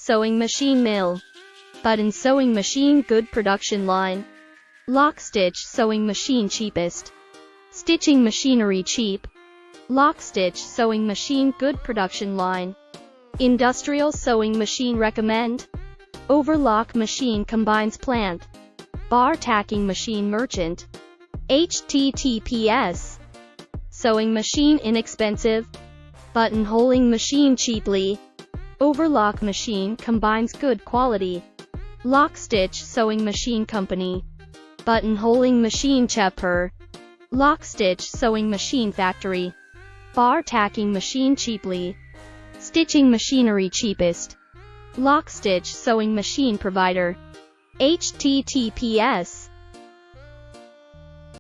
Sewing machine mill. Button sewing machine good production line. Lock stitch sewing machine cheapest. Stitching machinery cheap. Lock stitch sewing machine good production line. Industrial sewing machine recommend. Overlock machine combines plant. Bar tacking machine merchant. HTTPS. Sewing machine inexpensive. Buttonholing machine cheaply. Overlock machine combines good quality. Lock stitch sewing machine company. Buttonholing machine cheaper. Lock stitch sewing machine factory. Bar tacking machine cheaply. Stitching machinery cheapest. Lock stitch sewing machine provider. HTTPS.